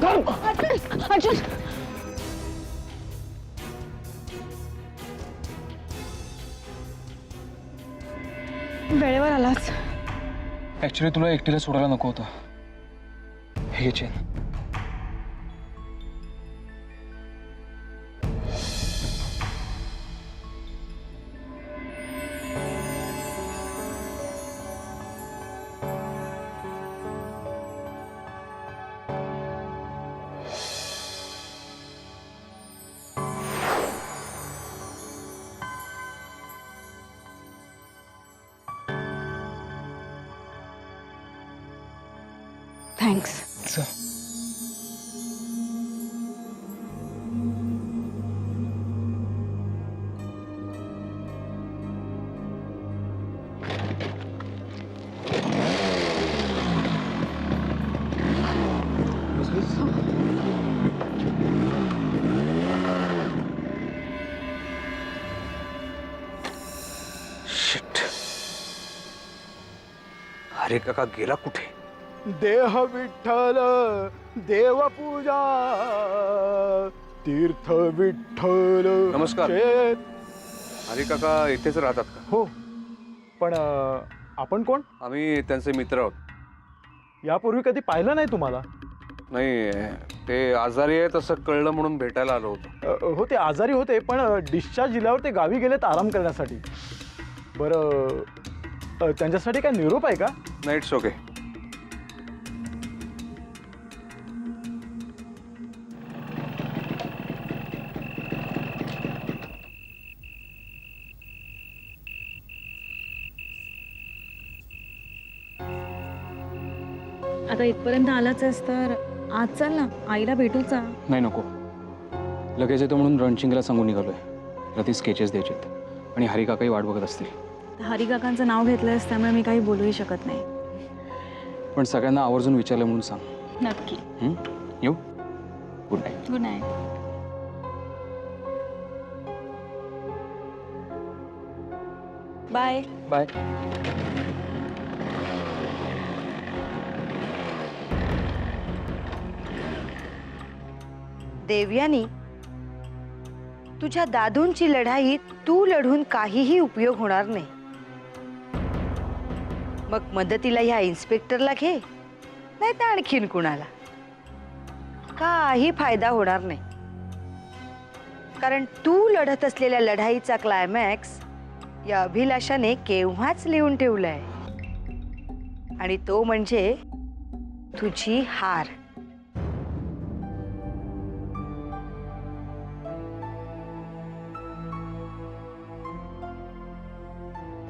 अर्जुन वेळेवर आलास. ऍक्च्युली तुला एकटीला सोडायला नको होतं. हे चेन. थँक्स. शिट. अरे काका गेला कुठे? देह विठ्ठल देवपूजा तीर्थ विठ्ठल. नमस्कार. शेत. अरे काका इथेच राहतात का? हो पण आपण कोण? आम्ही त्यांचे मित्र आहोत. यापूर्वी कधी पाहिलं नाही तुम्हाला? नाही, ते आजारी आहेत असं कळलं म्हणून भेटायला आलो होतो. हो ते आजारी होते पण डिस्चार्ज दिल्यावर ते गावी गेलेत आराम करण्यासाठी. बरं त्यांच्यासाठी काय निरोप आहे का? नाही, इट्स ओके. आता इथपर्यंत आलाच आहेस तर आज चल ना, आईला भेटूचा. नाही नको. लगेच येतो म्हणून रणचिंगला सांगून निघालोय. त्याला ती स्केचेस द्यायचेत आणि हरी काकाही वाट बघत असतील. हरी काकांचं नाव घेतलंयस त्यामुळे मी काही बोलूही शकत नाही. पण सगळ्यांना आवर्जून विचारलं म्हणून सांग. नक्की. येऊ. Good night. Good night. Bye. Bye. Devyani, तुझ्या दादूंची लढाई तू लढून काहीही उपयोग होणार नाही. मग मदतीला ह्या इन्स्पेक्टरला घे, नाही तर आणखीन कुणाला. काही फायदा होणार नाही. कारण तू लढत असलेल्या लढाईचा क्लायमॅक्स या अभिलाषाने केव्हाच लिहून ठेवलाय, आणि तो म्हणजे तुझी हार.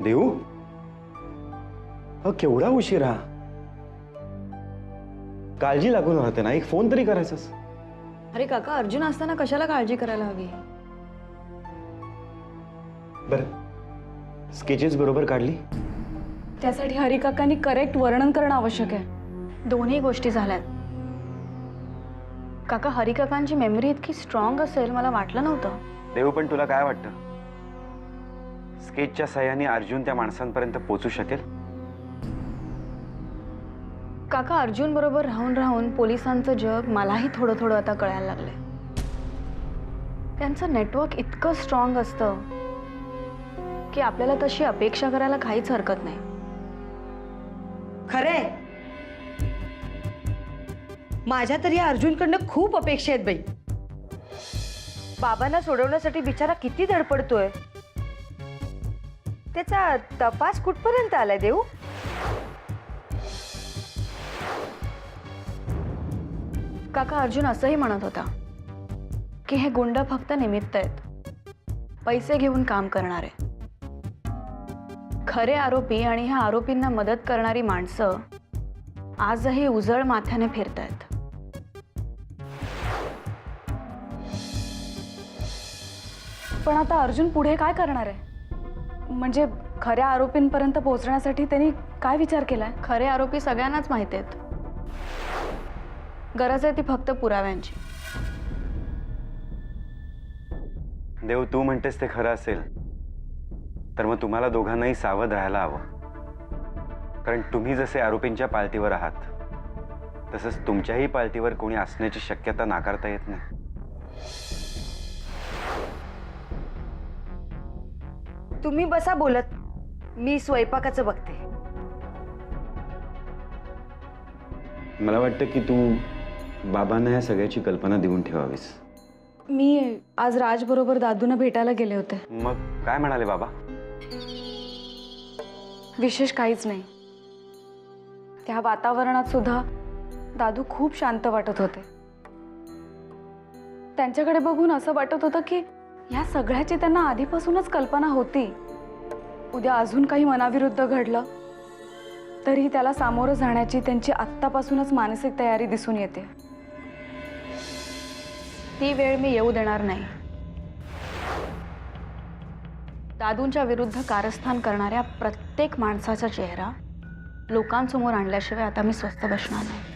देऊ केवढा उशिरा. काळजी लागून राहते ना, एक फोन तरी करायचास. अरे काका, अर्जुन असताना कशाला काळजी करायला हवी? बर स्केचेस बरोबर काढली? त्यासाठी हरी काकांनी करेक्ट वर्णन करणं आवश्यक आहे. दोन्ही गोष्टी झाल्यात. काका, हरी काकांची मेमरी इतकी स्ट्रॉंग असेल मला वाटलं नव्हतं. देऊ, पण तुला काय वाटतं स्केचच्या सहाय्याने अर्जुन त्या माणसांपर्यंत पोहोचू शकेल? काका, अर्जुन बरोबर राहून राहून पोलिसांचं जग मलाही थोडं थोडं आता कळायला लागलंय. त्यांचं नेटवर्क इतकं स्ट्रॉंग असतं की आपल्याला तशी अपेक्षा करायला काहीच हरकत नाही. खरंय, माझ्या तरी या अर्जुनकडनं खूप अपेक्षा आहेत बाई. बाबांना सोडवण्यासाठी बिचारा किती धडपडतोय. त्याचा तपास कुठपर्यंत आलाय देऊ? काका, अर्जुन असंही म्हणत होता की हे गुंड फक्त निमित्त आहेत, पैसे घेऊन काम करणारे. खरे आरोपी आणि ह्या आरोपींना मदत करणारी माणसं आजही उजळ माथ्याने फिरतायत. पण आता अर्जुन पुढे काय करणार आहे? म्हणजे खऱ्या आरोपींपर्यंत पोहोचण्यासाठी त्यांनी काय विचार केलाय? खरे आरोपी सगळ्यांनाच माहिती आहेत. गरज आहे ती फक्त पुराव्यांची. देव, तू म्हणतेस ते खरं असेल तर मग तुम्हाला दोघांनाही सावध राहायला हवं. कारण तुम्ही जसे आरोपींच्या पालतीवर आहात तसंच तुमच्याही पाळतीवर कोणी असण्याची शक्यता नाकारता येत नाही. तुम्ही बसा बोलत, मी स्वयंपाकाचं बघते. मला वाटतं की तू बाबांना या सगळ्याची कल्पना देऊन ठेवावीस. मी आज राजबरोबर दादूंना भेटायला गेले होते. मग काय म्हणाले बाबा? विशेष काहीच नाही. त्या वातावरणात सुद्धा दादू खूप शांत वाटत होते. त्यांच्याकडे बघून असं वाटत होतं की या सगळ्याची त्यांना आधीपासूनच कल्पना होती. उद्या अजून काही मनाविरुद्ध घडलं तरी त्याला सामोरं जाण्याची त्यांची आत्तापासूनच मानसिक तयारी दिसून येते. ती वेळ मी येऊ देणार नाही. दादूंच्या विरुद्ध कारस्थान करणाऱ्या प्रत्येक माणसाचा चेहरा लोकांसमोर आणल्याशिवाय आता मी स्वस्थ बसणार नाही.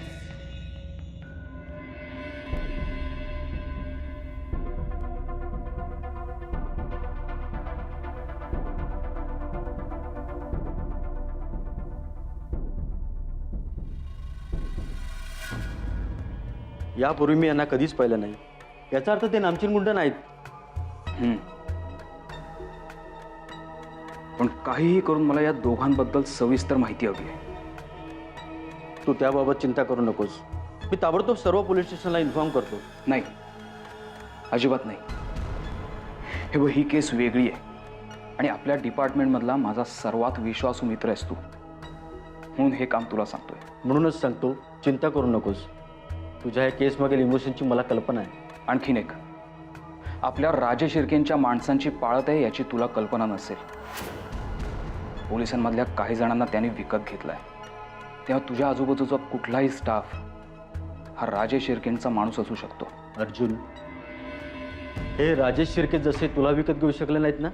यापूर्वी मी यांना कधीच पाहिलं नाही. याचा अर्थ ते नामचीन गुंड नाहीत. पण काहीही करून मला या दोघांबद्दल सविस्तर माहिती हवी आहे. तू त्याबाबत चिंता करू नकोस. मी ताबडतोब सर्व पोलीस स्टेशनला इन्फॉर्म करतो. नाही, अजिबात नाही. हे बघ, ही केस वेगळी आहे आणि आपल्या डिपार्टमेंटमधला माझा सर्वात विश्वासू मित्र आहेस तू, म्हणून हे काम तुला सांगतोय. म्हणूनच सांगतो, चिंता करू नकोस. तुझ्या या केसमागील इमोशनची मला कल्पना आहे. आणखीन एक, आपल्या राजे शिर्केंच्या माणसांची पाळत आहे याची तुला कल्पना नसेल. पोलिसांमधल्या काही जणांना त्याने विकत घेतलाय. तेव्हा तुझ्या आजूबाजूचा कुठलाही स्टाफ हा राजेश शिर्केंचा माणूस असू शकतो. अर्जुन, हे राजेश शिर्के जसे तुला विकत घेऊ शकले नाहीत ना,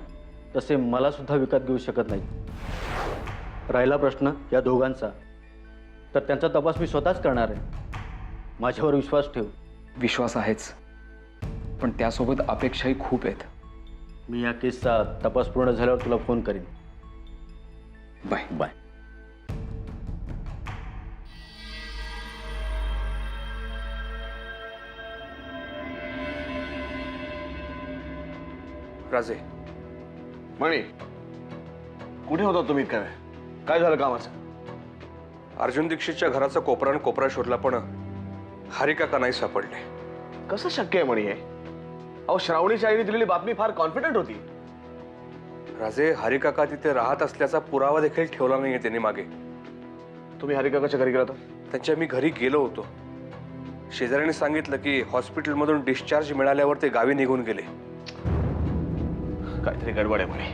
तसे मला सुद्धा विकत घेऊ शकत नाहीत. राहिला प्रश्न या दोघांचा, तर त्यांचा तपास मी स्वतःच करणार आहे. माझ्यावर विश्वास ठेव. विश्वास आहेच, पण त्यासोबत अपेक्षाही खूप आहेत. मी या केसचा तपास पूर्ण झाल्यावर तुला फोन करीन. Bye bye. राजे, मणी, कुठे होता तुम्ही? काय झालं कामाचं? अर्जुन दीक्षितच्या घराचा कोपरा आणि कोपरा शोधला, पण हरिकाका नाही सापडले. कसं शक्य आहे मणी हे? अहो, श्रावणीच्या आईने दिलेली बातमी फार कॉन्फिडंट होती. राजे, हरिकाका तिथे राहत असल्याचा पुरावा देखील ठेवला नाहीये त्यांनी मागे. तुम्ही हरिकाकाच्या घरी गेला तर? त्यांच्या मी घरी गेलो होतो. शेजाऱ्याने सांगितलं की हॉस्पिटलमधून डिस्चार्ज मिळाल्यावर ते गावी निघून गेले. काहीतरी गडबड आहे म्हणे.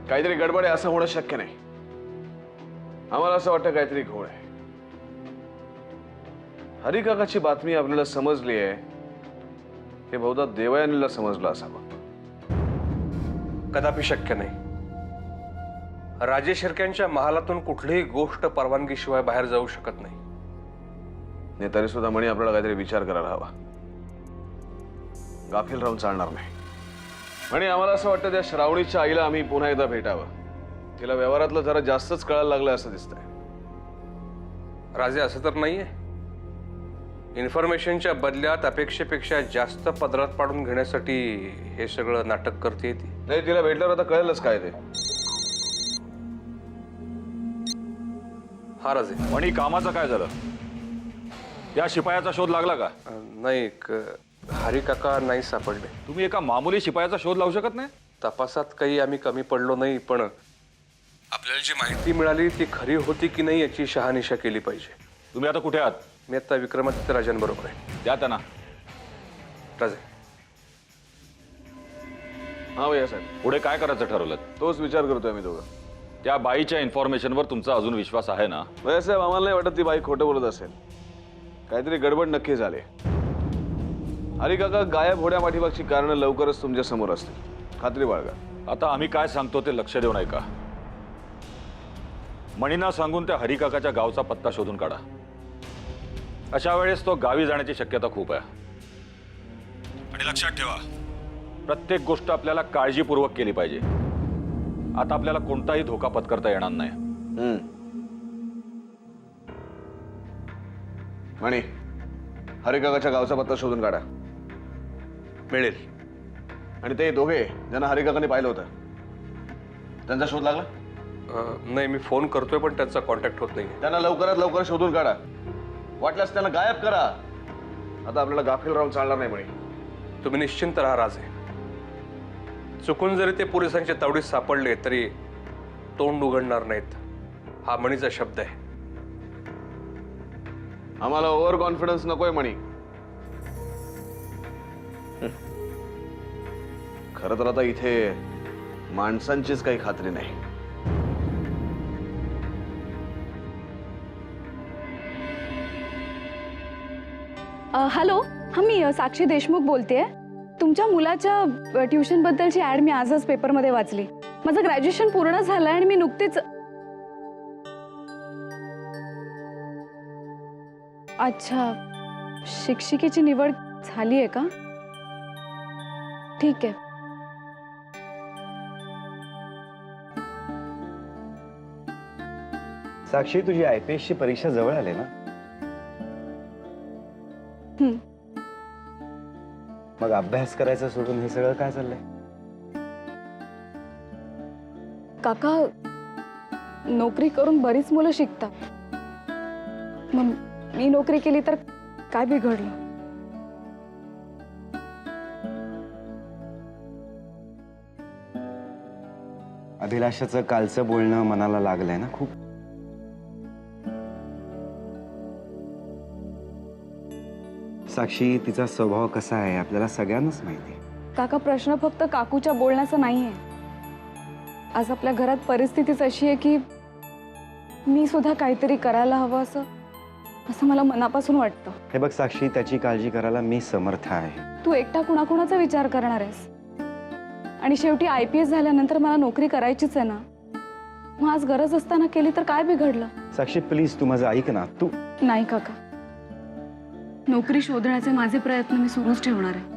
काहीतरी गडबड आहे असं होणं शक्य नाही. आम्हाला असं वाटतं काहीतरी घोळ आहे. हरिकाकाची बातमी आपल्याला समजली आहे हे बहुधा देवयानीला समजलं असावं. कदापि शक्य नाही. राजे शिर्क्यांच्या महालातून कुठलीही गोष्ट परवानगीशिवाय बाहेर जाऊ शकत नाही. नाही तरी सुद्धा म्हणे आपल्याला काहीतरी विचार करायला हवा. गाफील राहून चालणार नाही. आणि आम्हाला असं वाटतं त्या श्रावणीच्या आईला आम्ही पुन्हा एकदा भेटावं. तिला व्यवहारातलं जरा जास्तच कळायला लागलं असं दिसतंय. राजे, असं तर नाहीये. इन्फॉर्मेशनच्या बदल्यात अपेक्षेपेक्षा जास्त पदरात पाडून घेण्यासाठी हे सगळं नाटक करते ती. नाही, तिला भेटल्यावर आता कळेलच काय ते. हा राजे. आणि कामाचं काय झालं? त्या शिपायाचा शोध लागला का? नाही, हरिकाका नाही सापडले. तुम्ही एका मामूली शिपायाचा शोध लावू शकत नाही? तपासात काही आम्ही कमी पडलो नाही, पण आपल्याला जी माहिती मिळाली ती खरी होती की नाही याची शहानिशा केली पाहिजे. तुम्ही आता कुठे आहात? मी आता विक्रमादित्य राजांबरोबर आहे. द्या त्यांना. राजे, हा भैया साहेब, पुढे काय करायचं ठरवलं? तोच विचार करतोय मी दोघं. त्या बाईच्या इन्फॉर्मेशनवर तुमचा अजून विश्वास आहे ना? भैया साहेब, आम्हाला नाही वाटत ती बाई खोटं बोलत असेल. काहीतरी गडबड नक्की झाली. हरिकाका गायब होण्या पाठीमागची कारणं लवकरच तुमच्या समोर असतील. खात्री बाळगा. आता आम्ही काय सांगतो ते लक्ष देऊन ऐका. मणींना सांगून त्या हरिकाकाच्या गावचा पत्ता शोधून काढा. अशा वेळेस तो गावी जाण्याची शक्यता खूप आहे. आणि लक्षात ठेवा, प्रत्येक गोष्ट आपल्याला काळजीपूर्वक केली पाहिजे. आता आपल्याला कोणताही धोका पत्करता येणार नाही. म्हणे हरिकाकाच्या गावचा पत्ता शोधून काढा. मिळेल. आणि ते दोघे ज्यांना हरिकाकाने पाहिलं होतं त्यांचा शोध लागला? नाही, मी फोन करतोय पण त्यांचा कॉन्टॅक्ट होत नाही. त्यांना लवकरात लवकर शोधून काढा. वाटल्यास त्यांना गायब करा. आता आपल्याला गाफील राहून चालणार नाही म्हणे. तुम्ही निश्चिंत राहा राजे. चुकून जरी ते पोलिसांच्या तावडीत सापडले तरी तोंड उघडणार नाहीत, हा म्हणीचा शब्द आहे. आम्हाला ओव्हर कॉन्फिडन्स नकोय म्हणी. खरं तर आता इथे माणसांचीच काही खात्री नाही. हॅलो, हा मी साक्षी देशमुख बोलतेय. तुमच्या मुलाच्या ट्युशनबद्दलची ॲड मी आजच पेपरमध्ये वाचली. माझं ग्रॅज्युएशन पूर्ण झालंय आणि मी नुकतीच. अच्छा, शिक्षिकेची निवड झाली आहे का? ठीक आहे. साक्षी, तुझी IPS ची परीक्षा जवळ आली ना? मग अभ्यास करायचा सोडून हे सगळं काय चाललंय? काका, नोकरी करून बरीच मुलं शिकतात. मग मी नोकरी केली तर काय बिघडलं? अभिलाषाचं कालचं बोलणं मनाला लागलंय ना खूप. साक्षी, तिचा स्वभाव कसा आहे आपल्याला सगळ्यांनाच माहिती आहे. काका, प्रश्न फक्त काकूच्या बोलण्याचा नाहीये. आज आपल्या घरात परिस्थितीच अशी आहे की मी सुद्धा काहीतरी करायला हवं असं मला मनापासून वाटतं. हे बघ साक्षी, त्याची काळजी करायला मी समर्थ आहे. तू एकटा कुणाकुणाचा विचार करणार आहेस? आणि शेवटी IPS झाल्यानंतर मला नोकरी करायचीच आहे ना. मग आज गरज असताना केली तर काय बिघडलं? साक्षी प्लीज, तू माझं ऐक ना. तू नाही काका, नोकरी शोधण्याचे माझे प्रयत्न मी सुरूच ठेवणार आहे.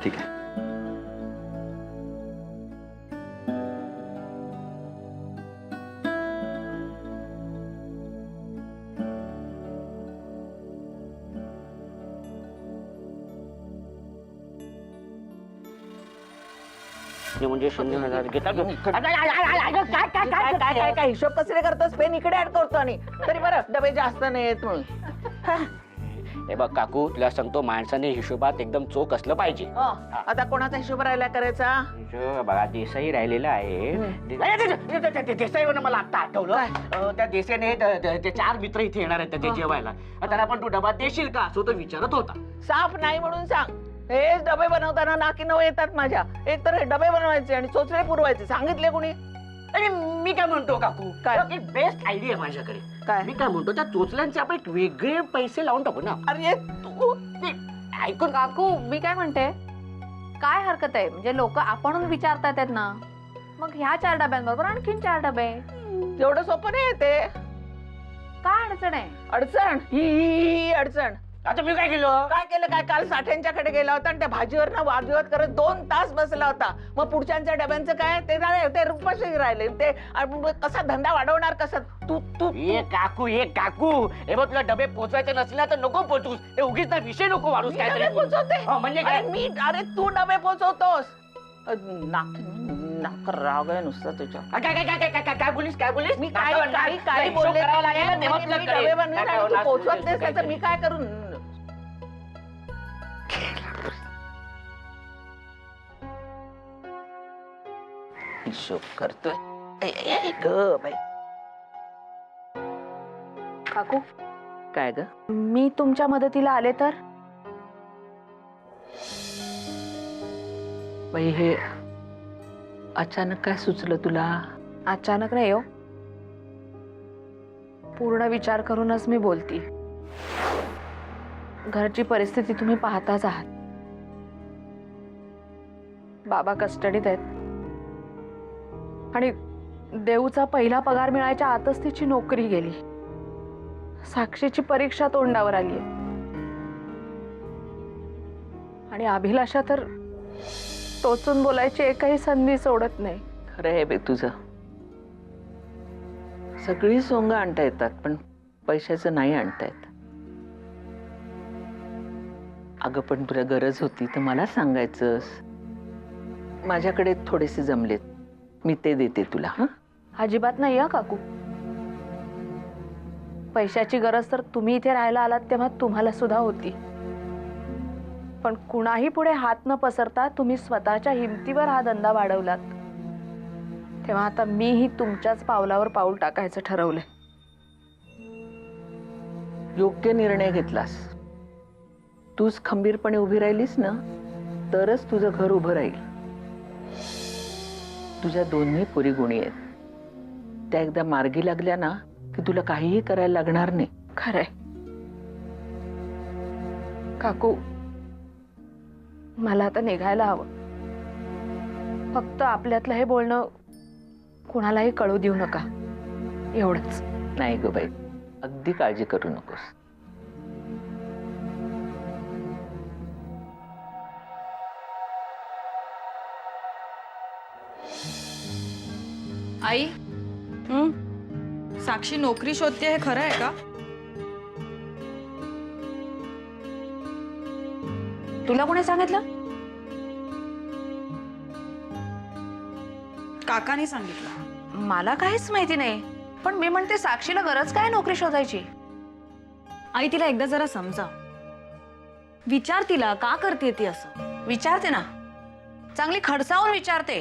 ठीक आहे. म्हणजे 0,000 घेता घेऊन काय हिशोब कसले करतोस? पेन इकडे ऍड करतो आणि तरी बरं डबे जास्त नाही येत म्हणून. हे बघ काकू, तुला सांगतो, माणसाने हिशोबात एकदम चोख असलं पाहिजे. आता कोणाचा हिशोब राहिला करायचा? बघा, देसाई राहिलेला आहे. देसाईवर मला आता आठवलं. त्या देसाईने ते 4 मित्र इथे येणार आहेत त्याचे जेवायला. त्यांना पण तू डबा देशील का असं तो विचारत होता. साफ नाही म्हणून सांग. हे डबे बनवताना नाकी नऊ येतात माझ्या. एक तर हे डबे बनवायचे आणि चोचले पुरवायचे. सांगितले कोणी? अरे मी काय म्हणतो काकू, काय? एक बेस्ट आयडिया आहे माझ्याकडे. काय? मी काय म्हणतो, त्या चोचल्यांचे आपण एक वेगळे पैसे लावून टाकू ना. अरे तू ऐकून काकू, मी काय म्हणते, काय हरकत आहे? म्हणजे लोक आपणहून विचारतात आहेत ना. मग ह्या 4 डब्यांबरोबर आणखीन 4 डबे. एवढं सोपं नाही ते. काय अडचण आहे? अडचण ही अडचण. आता मी काय केलं? काय केलं काय? काल साठ्यांच्याकडे गेला होता आणि त्या भाजीवर ना वादविवाद करत 2 तास बसला होता. मग पुढच्या डब्यांचं काय? ते रुपाशी राहिले. ते कसा धंदा वाढवणार कसा? तू ये काकू, हे बघ, तुला डबे पोचवायचे नसले तर नको पोचवूस. हे उगीच ना विषय नको वाढूस. काय डबे पोचवते? म्हणजे काय? अरे तू डबे पोचवतोस? नाक राग आहे नुसतं तुझ्या. काय बोलीस? मी काय बोलले? मी डबे बनवेन आणि तू पोचवत नाहीस तर मी काय करू? हिशोब करतोय बाई. काकू, काय ग? मी तुमच्या मदतीला आले तर? बाई, हे अचानक काय सुचलं तुला? अचानक नाही हो, पूर्ण विचार करूनच मी बोलती. घरची परिस्थिती तुम्ही पाहताच आहात. बाबा कस्टडीत आहेत आणि देऊचा पहिला पगार मिळायच्या आतच तिची नोकरी गेली. साक्षीची परीक्षा तोंडावर आली आहे आणि अभिलाषा तर टोचून बोलायची एकही संधी सोडत नाही. खरं आहे बे तुझं. सगळी सोंग आणता येतात पण पैशाचं नाही आणता येत. अगं पण तुला गरज होती तर मला सांगायचंस. माझ्याकडे थोडेसे जमलेत, मी ते देते तुला. हा, अजिबात नाही हा काकू. पैशाची गरज तर तुम्ही इथे राहायला आलात तेव्हा तुम्हाला सुद्धा होती, पण कुणाही पुढे हात न पसरता तुम्ही स्वतःच्या हिमतीवर हा धंदा वाढवलात, तेव्हा आता मीही तुमच्याच पावलावर पाऊल टाकायचं ठरवलंय. योग्य निर्णय घेतलास. तूच खंबीरपणे उभी राहिलीस ना तरच तुझं घर उभं राहील. तुझ्या दोन्ही पुरी गुणी आहेत. त्या एकदा मार्गी लागल्या ना की तुला काहीही करायला लागणार नाही. खरंय काकू, मला आता निघायला हवं. फक्त आपल्यातलं हे बोलणं कुणालाही कळू देऊ नका, एवढंच. नाही ग बाई, अगदी काळजी करू नकोस. आई, साक्षी नोकरी शोधते हे खरं आहे का? तुला कोणी सांगितलं? काकाने सांगितलं. मला काहीच माहिती नाही, पण मी म्हणते साक्षीला गरज काय नोकरी शोधायची? आई, तिला एकदा जरा समजा. विचार तिला का करते ती असं. विचारते ना, चांगली खडसावून विचारते.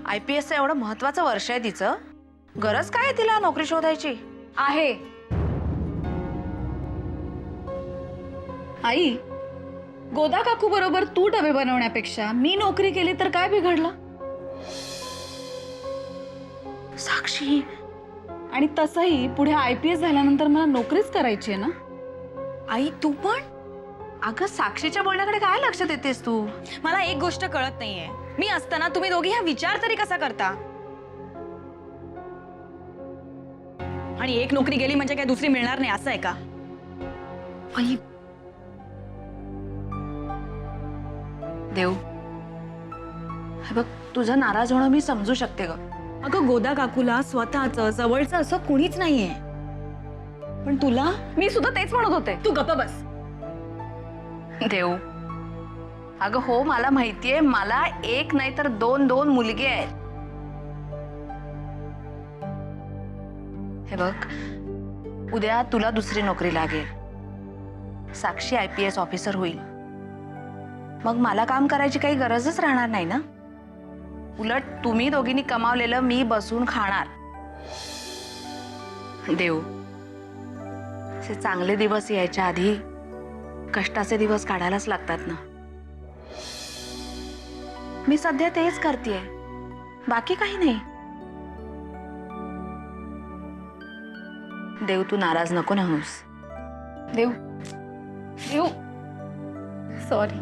IPSचं एवढं महत्वाचं वर्ष आहे तिचं, गरज काय तिला नोकरी शोधायची? आहे. आई, गोदा काकू बरोबर तू डबे बनवण्यापेक्षा मी नोकरी केली तर काय बिघडलं? साक्षी, आणि तसंही पुढे IPS झाल्यानंतर मला नोकरीच करायची आहे ना. आई तू पण? अगं साक्षीच्या बोलण्याकडे काय लक्ष देतेस तू? मला एक गोष्ट कळत नाहीये, मी असताना तुम्ही दोघी हा विचार तरी कसा करता? आणि एक नोकरी गेली म्हणजे काय दुसरी मिळणार नाही असं आहे का? आई, देव, हे बघ, तुझं नाराज होणं मी समजू शकते ग. अगं गोदा काकूला स्वतःचं जवळचं असं कुणीच नाहीये, पण तुला मी सुद्धा तेच म्हणत होते. तू गप्प बस. देव, अगं हो, मला माहितीये, मला एक नाही तर दोन मुलगे आहेत. हे बघ, उद्या तुला दुसरी नोकरी लागेल, साक्षी IPS ऑफिसर होईल, मग मला काम करायची काही गरजच राहणार नाही ना. उलट तुम्ही दोघींनी कमावलेलं मी बसून खाणार. देव, असे चांगले दिवस यायच्या आधी कष्टाचे दिवस काढायलाच लागतात ना. मी सध्या तेच करतेय, बाकी काही नाही. देव, तू नाराज नको ना होस. देव, देव, सॉरी.